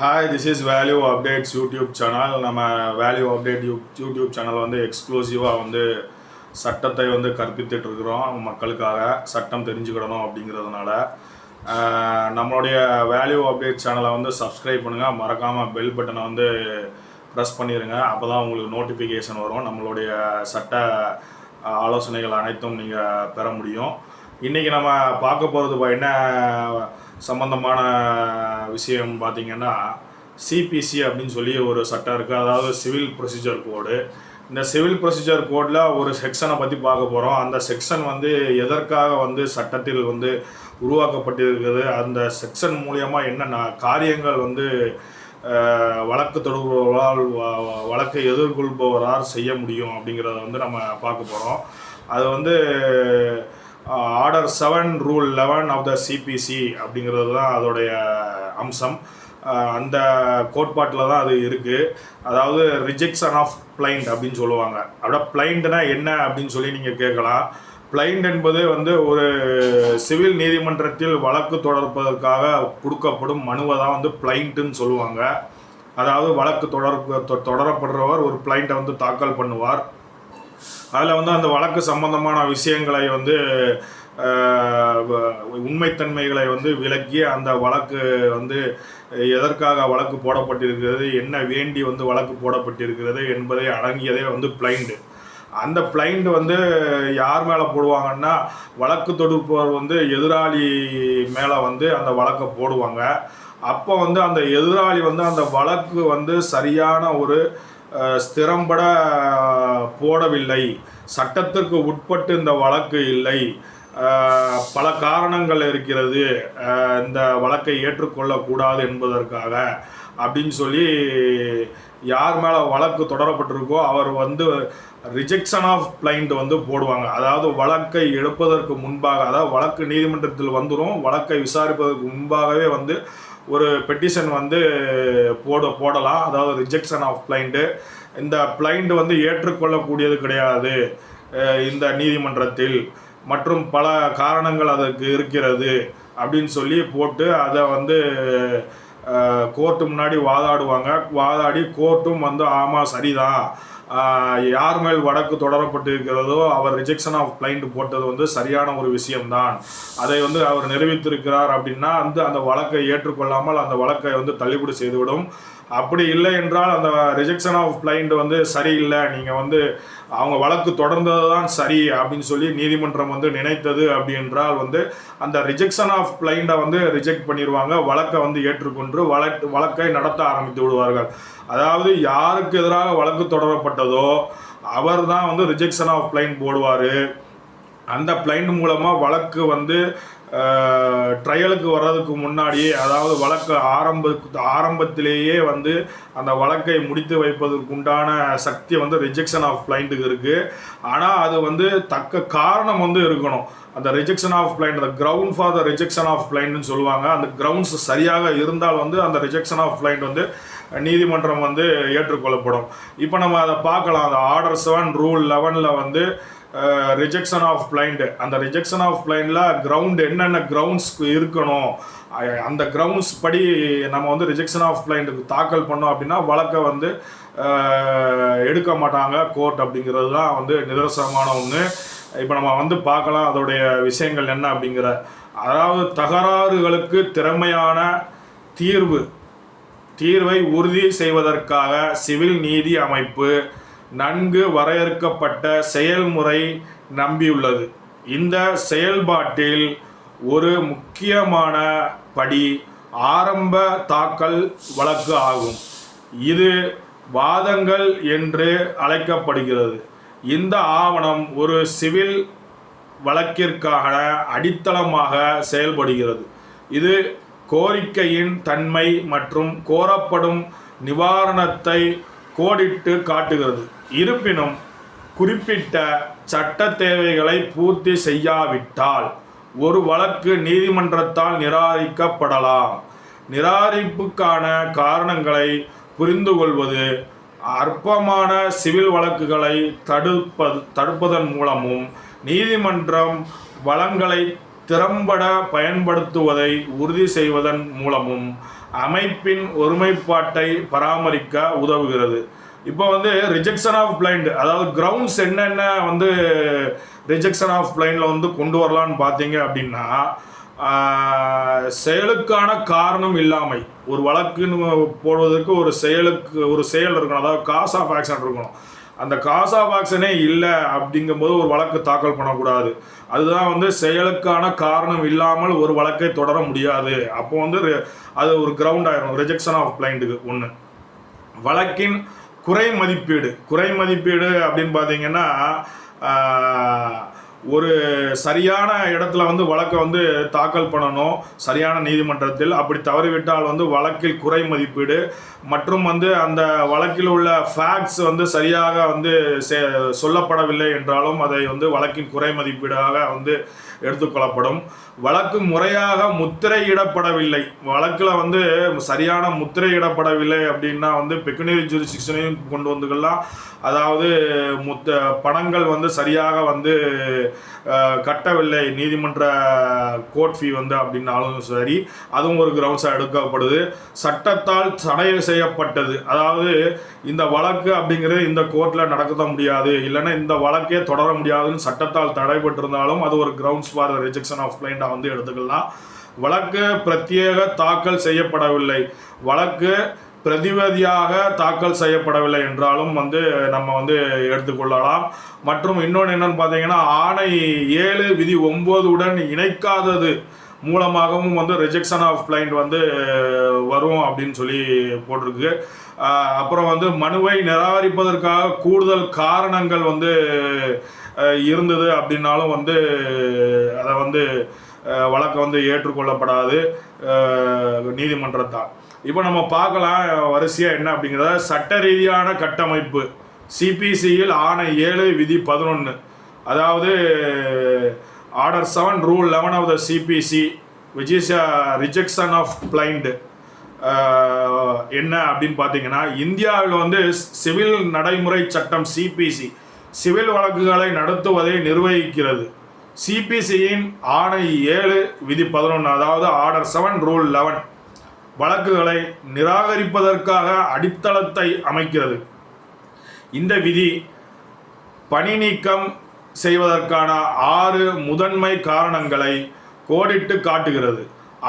Hi, this is value updates YouTube channel. நம்ம value update YouTube channel வந்து எக்ஸ்க்ளூசிவாக வந்து சட்டத்தை வந்து கற்பித்துட்டு இருக்கிறோம் மக்களுக்காக. சட்டம் தெரிஞ்சுக்கிடணும் அப்படிங்கிறதுனால நம்மளுடைய வேல்யூ அப்டேட் சேனலை வந்து சப்ஸ்கிரைப் பண்ணுங்கள். மறக்காமல் பெல் பட்டனை வந்து ப்ரெஸ் பண்ணிடுங்க. அப்போ தான் உங்களுக்கு நோட்டிஃபிகேஷன் வரும். நம்மளுடைய சட்ட ஆலோசனைகள் அனைத்தும் நீங்கள் பெற முடியும். இன்றைக்கி நம்ம பார்க்க போகிறது என்ன சம்பந்தமான விஷயம் பார்த்திங்கன்னா, சிபிசி அப்படின்னு சொல்லி ஒரு சட்டம் இருக்குது. அதாவது சிவில் ப்ரொசீஜர் கோடு. இந்த சிவில் ப்ரொசீஜர் கோடில் ஒரு செக்ஷனை பற்றி பார்க்க போகிறோம். அந்த செக்ஷன் வந்து எதற்காக வந்து சட்டத்தில் வந்து உருவாக்கப்பட்டிருக்கிறது, அந்த செக்ஷன் மூலியமாக என்னென்ன காரியங்கள் வந்து வழக்கு தொடுபவரால் வழக்கை எதிர்கொள்பவரால் செய்ய முடியும் அப்படிங்கிறத வந்து நம்ம பார்க்க போகிறோம். அது வந்து order 7 rule 11 of the CPC அப்படிங்கிறது தான் அதோடைய அம்சம். அந்த கோட்பாட்டில் தான் அது இருக்குது. அதாவது ரிஜெக்ஷன் ஆஃப் பிளைண்ட் அப்படின்னு சொல்லுவாங்க. அப்படியே பிளைண்ட்னா என்ன அப்படின்னு சொல்லி நீங்கள் கேட்கலாம். பிளைண்ட் என்பது வந்து ஒரு சிவில் நீதிமன்றத்தில் வழக்கு தொடர்ப்பதற்காக கொடுக்கப்படும் மனுவை தான் வந்து பிளைண்ட்டுன்னு சொல்லுவாங்க. அதாவது வழக்கு தொடரப்படுறவர் ஒரு பிளைண்ட்டை வந்து தாக்கல் பண்ணுவார். அதில் வந்து அந்த வழக்கு சம்பந்தமான விஷயங்களை வந்து உண்மைத்தன்மைகளை வந்து விளக்கி அந்த வழக்கு வந்து எதற்காக வழக்கு போடப்பட்டிருக்கிறது, என்ன வேண்டி வந்து வழக்கு போடப்பட்டிருக்கிறது என்பதை அடங்கியதே வந்து பிளைண்டு. அந்த பிளைண்ட் வந்து யார் மேலே போடுவாங்கன்னா, வழக்கு தொடுப்பவர் வந்து எதிராளி மேலே வந்து அந்த வழக்கை போடுவாங்க. அப்போ வந்து அந்த எதிராளி வந்து அந்த வழக்கு வந்து சரியான ஒரு ஸ்திரம்பட போடவில்லை, சட்டத்திற்கு உட்பட்டு இந்த வழக்கு இல்லை, பல காரணங்கள் இருக்கிறது, இந்த வழக்கை ஏற்றுக்கொள்ளக்கூடாது என்பதற்காக அப்படின்னு சொல்லி யார் மேலே வழக்கு தொடரப்பட்டிருக்கோ அவர் வந்து ரிஜெக்ஷன் ஆஃப் பிளைண்ட் வந்து போடுவாங்க. அதாவது வழக்கை எடுப்பதற்கு முன்பாக, அதாவது வழக்கு நீதிமன்றத்தில் வந்துடும், வழக்கை விசாரிப்பதற்கு முன்பாகவே வந்து ஒரு பெட்டிஷன் வந்து போடலாம். அதாவது ரிஜெக்ஷன் ஆஃப் பிளைண்ட்டு. இந்த பிளைண்ட் வந்து ஏற்றுக்கொள்ளக்கூடியது கிடையாது இந்த நீதிமன்றத்தில், மற்றும் பல காரணங்கள் அதற்கு இருக்கிறது அப்படின்னு சொல்லி போட்டு அதை வந்து கோர்ட்டு முன்னாடி வாதாடி கோர்ட்டும் வந்து ஆமாம் சரிதான், யார் மேல் வழக்கு தொடரப்பட்டிருக்கிறதோ அவர் ரிஜெக்ஷன் ஆஃப் பிளைண்ட் போட்டது வந்து சரியான ஒரு விஷயம்தான், அதை வந்து அவர் நிரூபித்திருக்கிறார் அப்படின்னா வந்து அந்த வழக்கை ஏற்றுக்கொள்ளாமல் அந்த வழக்கை வந்து தள்ளுபடி செய்துவிடும். அப்படி இல்லை என்றால் அந்த ரிஜெக்ஷன் ஆஃப் பிளைண்ட் வந்து சரியில்லை, நீங்கள் வந்து அவங்க வழக்கு தொடர்ந்தது தான் சரி அப்படின்னு சொல்லி நீதிமன்றம் வந்து நினைத்தது அப்படி என்றால் வந்து அந்த ரிஜெக்ஷன் ஆஃப் பிளைண்டை வந்து ரிஜெக்ட் பண்ணிடுவாங்க. வழக்கை வந்து ஏற்றுக்கொண்டு வழக்கை நடத்த ஆரம்பித்து விடுவார்கள். அதாவது யாருக்கு எதிராக வழக்கு தொடரப்பட்டதோ அவர் தான் வந்து ரிஜெக்ஷன் ஆஃப் பிளைண்ட் போடுவார். அந்த பிளைண்ட் மூலமாக வழக்கு வந்து ட்ரையலுக்கு வர்றதுக்கு முன்னாடியே, அதாவது வழக்கு ஆரம்பத்திலேயே வந்து அந்த வழக்கை முடித்து வைப்பதற்கு உண்டான சக்தி வந்து ரிஜெக்ஷன் ஆஃப் பிளைண்ட்டுக்கு இருக்குது. ஆனால் அது வந்து தக்க காரணம் வந்து இருக்கணும். அந்த ரிஜெக்ஷன் ஆஃப் பிளைண்ட், அந்த ground for the rejection of பிளைண்ட்னு சொல்லுவாங்க. அந்த கிரவுண்ட்ஸ் சரியாக இருந்தால் வந்து அந்த ரிஜெக்ஷன் ஆஃப் பிளைண்ட் வந்து நீதிமன்றம் வந்து ஏற்றுக்கொள்ளப்படும். இப்போ நம்ம அதை பார்க்கலாம். அந்த ஆர்டர் 7 ரூல் 11 வந்து ரிஜெக்ஷன் ஆஃப் பிளைண்ட், அந்த ரிஜெக்ஷன் ஆஃப் பிளைண்டில் கிரவுண்ட் என்னென்ன கிரவுண்ட்ஸ் இருக்கணும், அந்த கிரவுண்ட்ஸ் படி நம்ம வந்து ரிஜெக்ஷன் ஆஃப் பிளைண்ட்டுக்கு தாக்கல் பண்ணோம் அப்படின்னா வழக்கை வந்து எடுக்க மாட்டாங்க கோர்ட் அப்படிங்கிறது தான் வந்து நிதர்சனமான ஒன்று. இப்போ நம்ம வந்து பார்க்கலாம் அதோடைய விஷயங்கள் என்ன அப்படிங்கிற. அதாவது தகராறுகளுக்கு திறமையான தீர்வை உறுதி செய்வதற்காக சிவில் நீதி அமைப்பு நன்கு வரையறுக்கப்பட்ட செயல்முறை நம்பியுள்ளது. இந்த செயல்பாட்டில் ஒரு முக்கியமான படி ஆரம்ப தாக்கல் வழக்கு ஆகும். இது வாதங்கள் என்று அழைக்கப்படுகிறது. இந்த ஆவணம் ஒரு சிவில் வழக்கிற்கான அடித்தளமாக செயல்படுகிறது. இது கோரிக்கையின் தன்மை மற்றும் கோரப்படும் நிவாரணத்தை கோடிட்டு காட்டுகிறது. இருப்பினும் குறிப்பிட்ட சட்ட தேவைகளை பூர்த்தி செய்யாவிட்டால் ஒரு வழக்கு நீதிமன்றத்தால் நிராகரிக்கப்படலாம். நிராகரிப்புக்கான காரணங்களை புரிந்து கொள்வது அற்பமான சிவில் வழக்குகளை தடுப்பதன் மூலமும் நீதிமன்றம் வளங்களை திறம்பட பயன்படுத்துவதை உறுதி செய்வதன் மூலமும் அமைப்பின் ஒருமைப்பாட்டை பராமரிக்க உதவுகிறது. இப்போ வந்து ரிஜெக்ஷன் ஆஃப் பிளைண்ட், அதாவது கிரவுண்ட்ஸ் என்னென்ன வந்து ரிஜெக்ஷன் ஆஃப் பிளைண்டில் வந்து கொண்டு வரலான்னு பார்த்தீங்க அப்படின்னா, செயலுக்கான காரணம் இல்லாமை. ஒரு வழக்குன்னு போடுவதற்கு ஒரு செயல் இருக்கணும், அதாவது காஸ் ஆஃப் ஆக்ஷன் இருக்கணும். அந்த காஸ் ஆஃப் ஆக்ஷனே இல்லை அப்படிங்கும்போது ஒரு வழக்கு தாக்கல் பண்ணக்கூடாது. அதுதான் வந்து செயலுக்கான காரணம் இல்லாமல் ஒரு வழக்கை தொடர முடியாது. அப்போ வந்து அது ஒரு கிரவுண்ட் ஆயிரும் ரிஜெக்ஷன் ஆஃப் பிளைண்டுக்கு. ஒன்று, வழக்கின் குறை மதிப்பீடு அப்படின்னு பார்த்தீங்கன்னா, ஒரு சரியான இடத்துல வந்து வழக்கை வந்து தாக்கல் பண்ணணும் சரியான நீதிமன்றத்தில். அப்படி தவறிவிட்டால் வந்து வழக்கில் குறை மதிப்பீடு மற்றும் வந்து அந்த வழக்கில் உள்ள ஃபேக்ட்ஸ் வந்து சரியாக வந்து சொல்லப்படவில்லை என்றாலும் அதை வந்து வழக்கின் குறை மதிப்பீடாக வந்து எடுத்துக்கொள்ளப்படும். வழக்கு முறையாக முத்திரையிடப்படவில்லை, வழக்கில் வந்து சரியான முத்திரையிடப்படவில்லை அப்படின்னா வந்து பெக்குனரி ஜூரிஸ்டிக்ஷனையும் கொண்டு வந்துக்கலாம். அதாவது பணங்கள் வந்து சரியாக வந்து கட்டவில்லை நீதிமன்ற கோர்ட் ஃபீ வந்து அப்படின்னாலும் சரி, அதுவும் ஒரு கிரவுண்ட்ஸாக எடுக்கப்படுது. சட்டத்தால் தடை செய்யப்பட்டது, அதாவது இந்த வழக்கு அப்படிங்கிறது இந்த கோர்ட்டில் நடக்க முடியாது, இல்லைன்னா இந்த வழக்கே தொடர முடியாதுன்னு சட்டத்தால் தடைப்பட்டிருந்தாலும் அது ஒரு கிரவுண்ட்ஸ் ஃபார் ரிஜெக்ஷன் ஆஃப் பிளைண்டாக வந்து எடுத்துக்கலாம். வழக்கு பிரத்யேக தாக்கல் செய்யப்படவில்லை, வழக்கு பிரதிவாதியாக தாக்கல் செய்யப்படவில்லை என்றாலும் வந்து நம்ம வந்து எடுத்துக்கொள்ளலாம். மற்றும் இன்னொன்று என்னன்னு பார்த்தீங்கன்னா, ஆணை 7 விதி 9 உடன் இணைக்காதது மூலமாகவும் வந்து ரிஜெக்ஷன் ஆஃப் பிளைண்ட் வந்து வரும் அப்படின்னு சொல்லி போட்டிருக்கு. அப்புறம் வந்து மனுவை நிராகரிப்பதற்காக கூடுதல் காரணங்கள் வந்து இருந்தது அப்படின்னாலும் வந்து அதை வந்து வழக்கு வந்து ஏற்றுக்கொள்ளப்படாது நீதிமன்றத்தால். இப்போ நம்ம பார்க்கலாம் வரிசையாக என்ன அப்படிங்கிறத. சட்ட ரீதியான கட்டமைப்பு சிபிசியில் ஆணை 7 விதி 11, அதாவது order 7 rule 11 of the CPC which is rejection of plaint என்ன அப்படின்னு பார்த்தீங்கன்னா, இந்தியாவில் வந்து சிவில் நடைமுறை சட்டம் சிபிசி சிவில் வழக்குகளை நடத்துவதை நிர்வகிக்கிறது. சிபிசியின் ஆணை 7 விதி 11, அதாவது ஆர்டர் 7 ரூல் 11 வழக்குகளை நிராகரிப்பதற்காக அடித்தளத்தை அமைக்கிறது. இந்த விதி பணி நீக்கம் செய்வதற்கான 6 முதன்மை காரணங்களை கோடிட்டு காட்டுகிறது.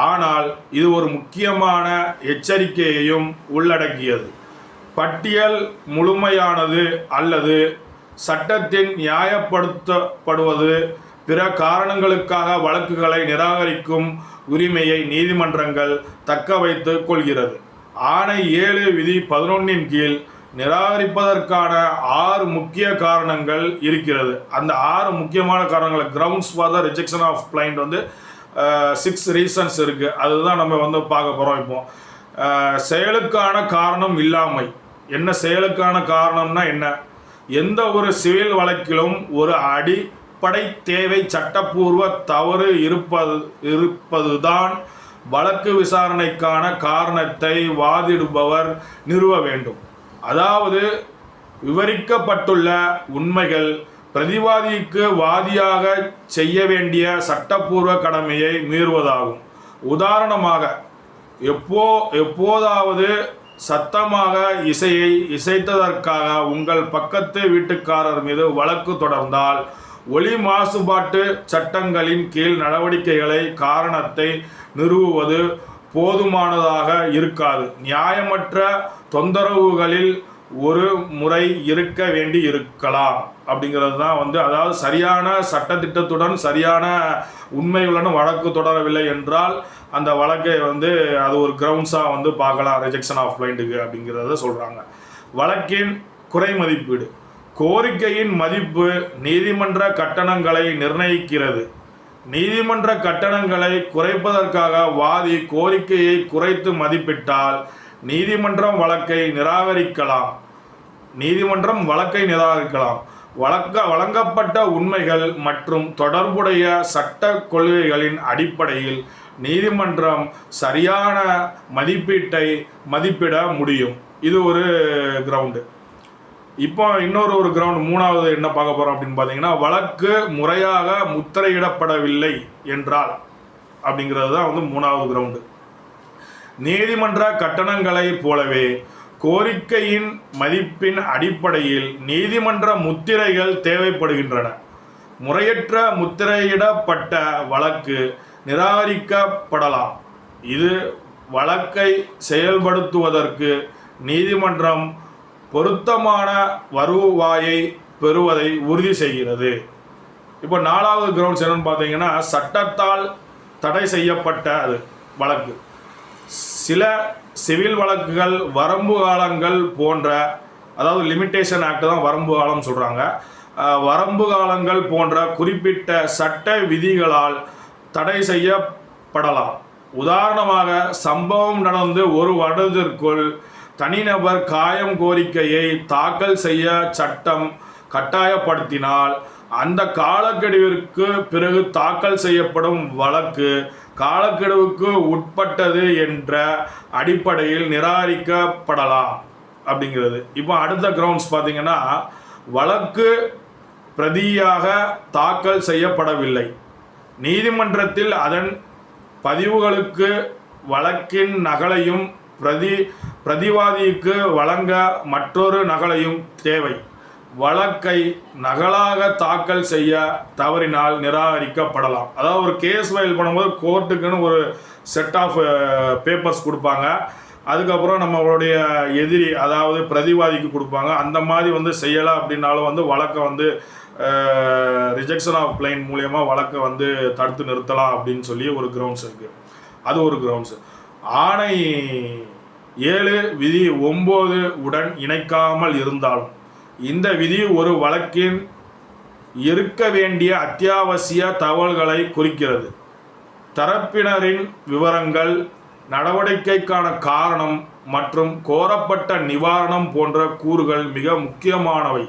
ஆனால் இது ஒரு முக்கியமான எச்சரிக்கையையும் உள்ளடக்கியது. பட்டியல் முழுமையானது அல்லது சட்டத்தின் நியாயப்படுத்தப்படுவது பிற காரணங்களுக்காக வழக்குகளை நிராகரிக்கும் உரிமையை நீதிமன்றங்கள் தக்க வைத்துக் கொள்கிறது. ஆணை 7 விதி 11 கீழ் நிராகரிப்பதற்கான 6 முக்கிய காரணங்கள் இருக்கிறது. அந்த 6 முக்கியமான காரணங்கள் grounds for the rejection of plaint வந்து 6 ரீசன்ஸ் இருக்குது. அதுதான் நம்ம வந்து பார்க்க போகிறோம். இப்போ செயலுக்கான காரணம் இல்லாமை. என்ன செயலுக்கான காரணம்னா என்ன? எந்த ஒரு சிவில் வழக்கிலும் ஒரு அடிப்படை தேவை சட்டப்பூர்வ தவறு இருப்பதுதான் வழக்கு விசாரணைக்கான காரணத்தை வாதிடுபவர் நிறுவ வேண்டும். அதாவது விவரிக்கப்பட்டுள்ள உண்மைகள் பிரதிவாதிக்கு வாதியாக செய்ய வேண்டிய சட்டப்பூர்வ கடமையை மீறுவதாகும். உதாரணமாக, எப்போதாவது சத்தமாக இசைத்ததற்காக உங்கள் பக்கத்து வீட்டுக்காரர் மீது வழக்கு தொடர்ந்தால் ஒலி மாசுபாட்டு சட்டங்களின் கீழ் நடவடிக்கைகளை காரணத்தை நிறுவுவது போதுமானதாக இருக்காது. நியாயமற்ற தொந்தரவுகளில் ஒரு முறை இருக்க வேண்டி இருக்கலாம் அப்படிங்கிறது தான் வந்து, அதாவது சரியான சட்டத்திட்டத்துடன் சரியான உண்மைகளுடன் வழக்கு தொடரவில்லை என்றால் அந்த வழக்கை வந்து அது ஒரு கிரவுண்ட்ஸாக வந்து பார்க்கலாம் ரிஜெக்ஷன் ஆஃப் பிளைண்டுக்கு அப்படிங்கிறத சொல்கிறாங்க. வழக்கின் குறை மதிப்பீடு. கோரிக்கையின் மதிப்பு நீதிமன்ற கட்டணங்களை நிர்ணயிக்கிறது. நீதிமன்ற கட்டணங்களை குறைப்பதற்காக வாதி கோரிக்கையை குறைத்து மதிப்பிட்டால் நீதிமன்றம் வழக்கை நிராகரிக்கலாம். வழங்கப்பட்ட உண்மைகள் மற்றும் தொடர்புடைய சட்ட கொள்கைகளின் அடிப்படையில் நீதிமன்றம் சரியான மதிப்பிட முடியும். இது ஒரு கிரவுண்டு. இப்போ இன்னொரு கிரவுண்ட், மூணாவது என்ன பார்க்க போகிறோம் அப்படின்னு பார்த்தீங்கன்னா, வழக்கு முறையாக முத்திரையிடப்படவில்லை என்றால் அப்படிங்கிறது தான் வந்து மூணாவது கிரவுண்டு. நீதிமன்ற கட்டணங்களைப் போலவே கோரிக்கையின் மதிப்பின் அடிப்படையில் நீதிமன்ற முத்திரைகள் தேவைப்படுகின்றன. முறையற்ற முத்திரையிடப்பட்ட வழக்கு நிராகரிக்கப்படலாம். இது வழக்கை செயல்படுத்துவதற்கு நீதிமன்றம் பொருத்தமான வருவாயை பெறுவதை உறுதி செய்கிறது. இப்போ 4வது கிரவுண்ட்ஸ் என்னன்னு பார்த்தீங்கன்னா, சட்டத்தால் தடை செய்யப்பட்ட வழக்கு. சில சிவில் வழக்குகள் வரம்பு காலங்கள் போன்ற, அதாவது லிமிட்டேஷன் ஆக்ட் தான் வரம்பு காலம் சொல்கிறாங்க, வரம்பு காலங்கள் போன்ற குறிப்பிட்ட சட்ட விதிகளால் தடை செய்யப்படலாம். உதாரணமாக, சம்பவம் நடந்து 1 வருடத்திற்குள் தனிநபர் காயம் கோரிக்கையை தாக்கல் செய்ய சட்டம் கட்டாயப்படுத்தினால் அந்த காலக்கெடுவிற்கு பிறகு தாக்கல் செய்யப்படும் வழக்கு காலக்கெடுவுக்கு உட்பட்டது என்ற அடிப்படையில் நிராகரிக்கப்படலாம் அப்படிங்கிறது. இப்போ அடுத்த கிரவுண்ட்ஸ் பார்த்தீங்கன்னா, வழக்கு பிரதியாக தாக்கல் செய்யப்படவில்லை. நீதிமன்றத்தில் அதன் பதிவுகளுக்கு வழக்கின் நகலையும் பிரதிவாதிக்கு வழங்க மற்றொரு நகலையும் தேவை. வழக்கை நகலாக தாக்கல் செய்ய தவறினால் நிராகரிக்கப்படலாம். அதாவது ஒரு கேஸ் ஃபைல் பண்ணும்போது கோர்ட்டுக்குன்னு ஒரு செட் ஆஃப் பேப்பர்ஸ் கொடுப்பாங்க. அதுக்கப்புறம் நம்மளுடைய எதிரி, அதாவது பிரதிவாதிக்கு கொடுப்பாங்க. அந்த மாதிரி செய்யலை அப்படின்னாலும் வழக்கை ரிஜெக்ஷன் ஆஃப் பிளைன் மூலியமாக வழக்கை தடுத்து நிறுத்தலாம் அப்படின்னு சொல்லி ஒரு கிரவுண்ட்ஸ் இருக்குது. அது ஒரு கிரவுண்ட்ஸ். ஆணை 7 விதி 9 உடன் இணைக்காமல் இருந்தாலும் இந்த விதி ஒரு வழக்கின் இருக்க வேண்டிய அத்தியாவசிய தகவல்களை குறிக்கிறது. தரப்பினரின் விவரங்கள், நடவடிக்கைக்கான காரணம் மற்றும் கோரப்பட்ட நிவாரணம் போன்ற கூறுகள் மிக முக்கியமானவை.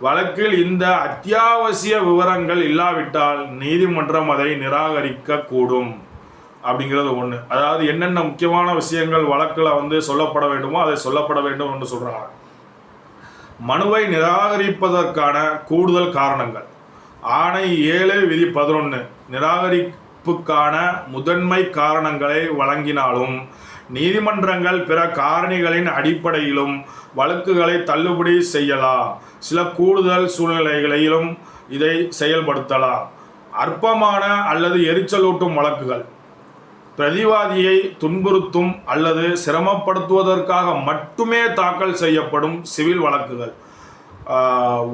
வழக்கில் இந்த அத்தியாவசிய விவரங்கள் இல்லாவிட்டால் நீதிமன்றம் அதை நிராகரிக்க கூடும் அப்படிங்கிறது ஒன்று. அதாவது என்னென்ன முக்கியமான விஷயங்கள் வழக்கில் சொல்லப்பட வேண்டுமோ அதை சொல்லப்பட வேண்டும் என்று சொல்கிறாங்க. மனுவை நிராகரிப்பதற்கான கூடுதல் காரணங்கள். ஆணை 7 விதி 11 நிராகரிப்புக்கான முதன்மை காரணங்களை வழங்கினாலும் நீதிமன்றங்கள் பிற காரணிகளின் அடிப்படையிலும் வழக்குகளை தள்ளுபடி செய்யலாம். சில கூடுதல் சூழ்நிலைகளிலும் இதை செயல்படுத்தலாம். அற்பமான அல்லது எரிச்சலூட்டும் வழக்குகள். பிரதிவாதியை துன்புறுத்தும் அல்லது சிரமப்படுத்துவதற்காக மட்டுமே தாக்கல் செய்யப்படும் சிவில் வழக்குகள்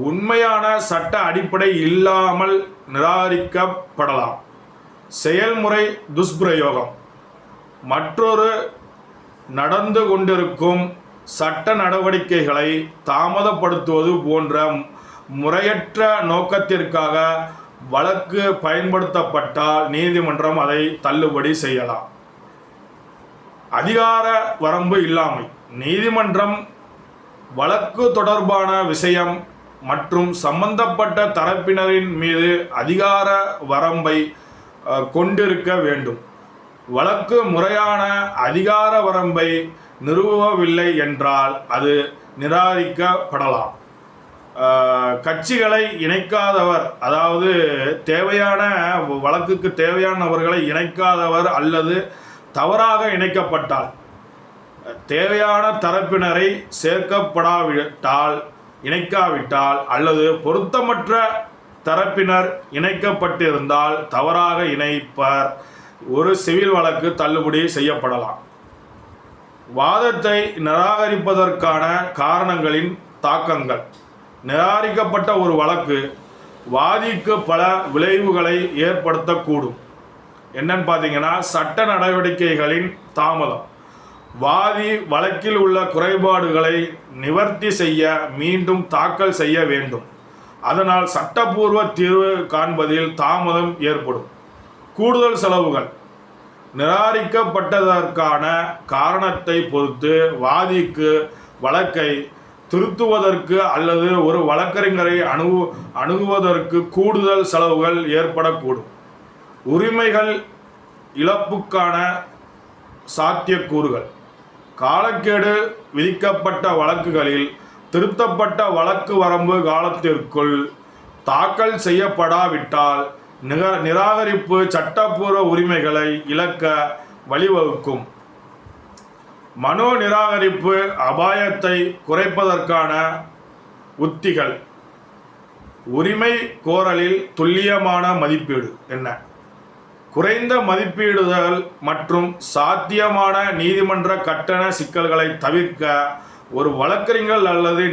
உண்மையான சட்ட அடிப்படை இல்லாமல் நிராகரிக்கப்படலாம். செயல்முறை துஷ்பிரயோகம். மற்றொரு நடந்து கொண்டிருக்கும் சட்ட நடவடிக்கைகளை தாமதப்படுத்துவது போன்ற முறையற்ற நோக்கத்திற்காக வழக்கு பயன்படுத்தப்பட்டால் நீதிமன்றம் அதை தள்ளுபடி செய்யலாம். அதிகார வரம்பு இல்லாமை. நீதிமன்றம் வழக்கு தொடர்பான விஷயம் மற்றும் சம்பந்தப்பட்ட தரப்பினரின் மீது அதிகார வரம்பை கொண்டிருக்க வேண்டும். வழக்கு முறையான அதிகார வரம்பை நிறுவவில்லை என்றால் அது நிராகரிக்கப்படலாம். கட்சிகளை இணைக்காதவர், அதாவது வழக்குக்கு தேவையானவர்களை இணைக்காதவர் அல்லது தவறாக இணைக்கப்பட்டால், தேவையான தரப்பினரை இணைக்காவிட்டால் அல்லது பொருத்தமற்ற தரப்பினர் இணைக்கப்பட்டிருந்தால் தவறாக இணைப்பர் ஒரு சிவில் வழக்கு தள்ளுபடி செய்யப்படலாம். வாதத்தை நிராகரிப்பதற்கான காரணங்களின் தாக்கங்கள். நிராகரிக்கப்பட்ட ஒரு வழக்கு வாதிக்கு பல விளைவுகளை ஏற்படுத்தக்கூடும். என்னன்னு பார்த்தீங்கன்னா, சட்ட நடவடிக்கைகளின் தாமதம். வாதி வழக்கில் உள்ள குறைபாடுகளை நிவர்த்தி செய்ய மீண்டும் தாக்கல் செய்ய வேண்டும். அதனால் சட்டப்பூர்வ தீர்வு காண்பதில் தாமதம் ஏற்படும். கூடுதல் செலவுகள். நிராகரிக்கப்பட்டதற்கான காரணத்தை பொறுத்து வாதிக்கு வழக்கை திருத்துவதற்கு அல்லது ஒரு வழக்கறிஞரை அணுகுவதற்கு கூடுதல் செலவுகள் ஏற்படக்கூடும். உரிமைகள் இழப்புக்கான சாத்தியக்கூறுகள். காலக்கெடு விதிக்கப்பட்ட வழக்குகளில் திருத்தப்பட்ட வழக்கு வரம்பு காலத்திற்குள் தாக்கல் செய்யப்படாவிட்டால் நிராகரிப்பு சட்டப்பூர்வ உரிமைகளை இழக்க வழிவகுக்கும். மனு நிராகரிப்பு அபாயத்தை குறைப்பதற்கான உத்திகள். உரிமை கோரலில் துல்லியமான மதிப்பீடு என்ன? குறைந்த மதிப்பீடுகள் மற்றும் சாத்தியமான நீதிமன்ற கட்டண சிக்கல்களை தவிர்க்க ஒரு வழக்கறிஞர் அல்லது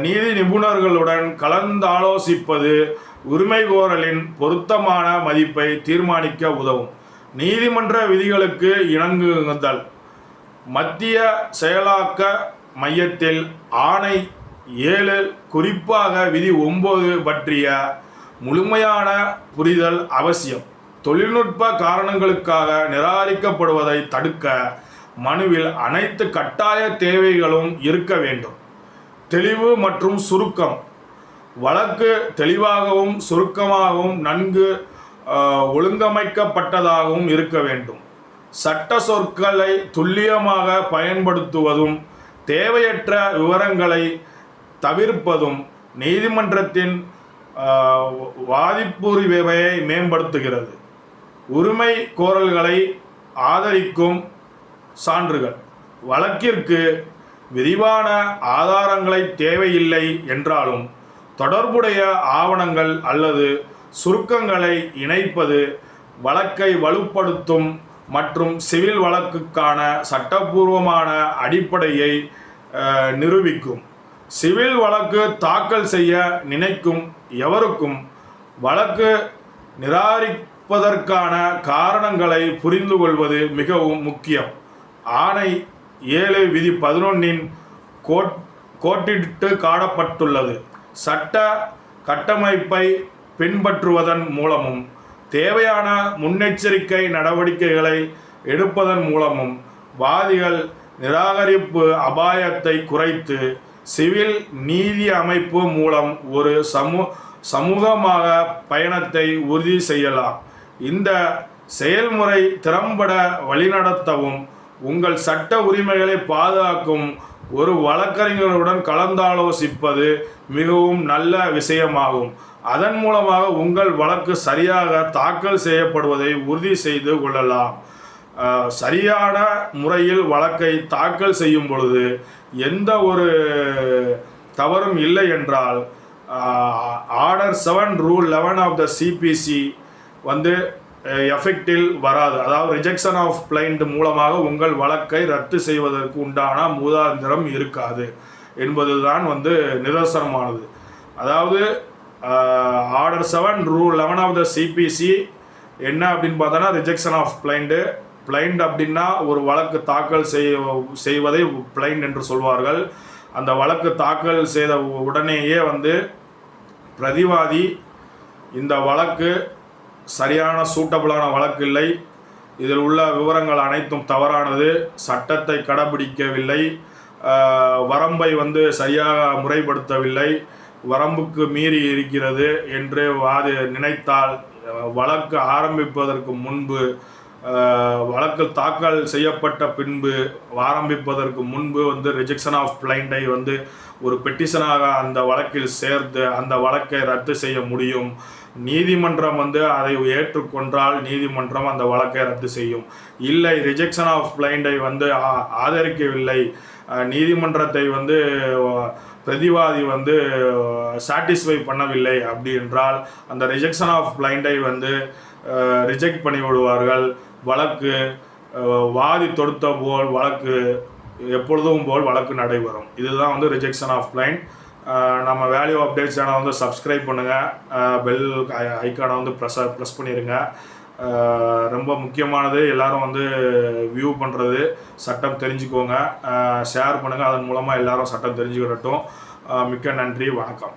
நீதி நிபுணர்களுடன் கலந்தாலோசிப்பது உரிமை கோரலின் பொருத்தமான மதிப்பை தீர்மானிக்க உதவும். நீதிமன்ற விதிகளுக்கு இணங்குதல். மத்திய செயலாக்க மையத்தில் ஆணை 7 குறிப்பாக விதி 9 பற்றிய முழுமையான புரிதல் அவசியம். தொழில்நுட்ப காரணங்களுக்காக நிராகரிக்கப்படுவதை தடுக்க மனுவில் அனைத்து கட்டாய தேவைகளும் இருக்க வேண்டும். தெளிவு மற்றும் சுருக்கம். வழக்கு தெளிவாகவும் சுருக்கமாகவும் நன்கு ஒழுங்கமைக்கப்பட்டதாகவும் இருக்க வேண்டும். சட்ட சொற்களை துல்லியமாக பயன்படுத்துவதும் தேவையற்ற விவரங்களை தவிர்ப்பதும் நீதிமன்றத்தின் வாதிப்புரிமையை மேம்படுத்துகிறது. உரிமை கோரல்களை ஆதரிக்கும் சான்றுகள். வழக்கிற்கு விரிவான ஆதாரங்களை தேவையில்லை என்றாலும் தொடர்புடைய ஆவணங்கள் அல்லது சுருக்கங்களை இணைப்பது வழக்கை வலுப்படுத்தும் மற்றும் சிவில் வழக்குக்கான சட்டபூர்வமான அடிப்படையை நிரூபிக்கும். சிவில் வழக்கு தாக்கல் செய்ய நினைக்கும் எவருக்கும் வழக்கு நிராகரிப்பதற்கான காரணங்களை புரிந்து கொள்வது மிகவும் முக்கியம். ஆணை 7 விதி 11 கோட்டிட்டு காணப்பட்டுள்ளது. சட்ட கட்டமைப்பை பின்பற்றுவதன் மூலமும் தேவையான முன்னெச்சரிக்கை நடவடிக்கைகளை எடுப்பதன் மூலமும் வாதிகள் நிராகரிப்பு அபாயத்தை குறைத்து சிவில் நீதி அமைப்பு மூலம் ஒரு சமூகமாக பயணத்தை உறுதி செய்யலாம். இந்த செயல்முறை திறம்பட வழிநடத்தவும் உங்கள் சட்ட உரிமைகளை பாதுகாக்கும் ஒரு வழக்கறிஞருடன் கலந்தாலோசிப்பது மிகவும் நல்ல விஷயமாகும். அதன் மூலமாக உங்கள் வழக்கு சரியாக தாக்கல் செய்யப்படுவதை உறுதி செய்து கொள்ளலாம். சரியான முறையில் வழக்கை தாக்கல் செய்யும் பொழுது எந்த ஒரு தவறும் இல்லை என்றால் order 7 rule 11 of the CPC எஃபெக்டில் வராது. அதாவது ரிஜெக்ஷன் ஆஃப் பிளைண்ட் மூலமாக உங்கள் வழக்கை ரத்து செய்வதற்கு உண்டான மூதாந்திரம் இருக்காது என்பதுதான் நிதர்சனமானது. அதாவது order 7 rule 11 of the CPC என்ன அப்படின்னு பார்த்தோன்னா ரிஜெக்ஷன் ஆஃப் பிளைண்ட் அப்படின்னா ஒரு வழக்கு தாக்கல் செய்வதை பிளைண்ட் என்று சொல்வார்கள். அந்த வழக்கு தாக்கல் செய்த உடனேயே பிரதிவாதி இந்த வழக்கு சரியான சூட்டபிளான வழக்கு இல்லை, இதில் உள்ள விவரங்கள் அனைத்தும் தவறானது, சட்டத்தை கடைபிடிக்கவில்லை, வரம்பை சரியாக முறைப்படுத்தவில்லை, வரம்புக்கு மீறி இருக்கிறது என்று நினைத்தால் வழக்கு ஆரம்பிப்பதற்கு முன்பு வழக்கு தாக்கல் செய்யப்பட்ட பின்பு ஆரம்பிப்பதற்கு முன்பு ரிஜெக்ஷன் ஆஃப் பிளைண்டை ஒரு பெட்டிஷனாக அந்த வழக்கில் சேர்த்து அந்த வழக்கை ரத்து செய்ய முடியும். நீதிமன்றம் அதை ஏற்றுக்கொண்டால் நீதிமன்றம் அந்த வழக்கை ரத்து செய்யும். இல்லை, ரிஜெக்ஷன் ஆஃப் பிளைண்டை ஆதரிக்கவில்லை, நீதிமன்றத்தை பிரதிவாதி சாட்டிஸ்ஃபை பண்ணவில்லை அப்படி என்றால் அந்த ரிஜெக்ஷன் ஆஃப் பிளைண்டை ரிஜெக்ட் பண்ணி விடுவார்கள். வழக்கு வாதி தொடுத்த போல் வழக்கு எப்பொழுதும் போல் வழக்கு நடைபெறும். இதுதான் ரிஜெக்ஷன் ஆஃப் பிளைண்ட். நம்ம வேல்யூ அப்டேட் சேனலை சப்ஸ்கிரைப் பண்ணுங்கள், பெல் ஐக்கானை ப்ரெஸ் பண்ணிடுங்க. ரொம்ப முக்கியமானது எல்லாரும் வியூ பண்ணுறது, சட்டம் தெரிஞ்சுக்கோங்க, ஷேர் பண்ணுங்கள், அதன் மூலமாக எல்லாரும் சட்டம் தெரிஞ்சுக்கிடட்டும். மிக்க நன்றி, வணக்கம்.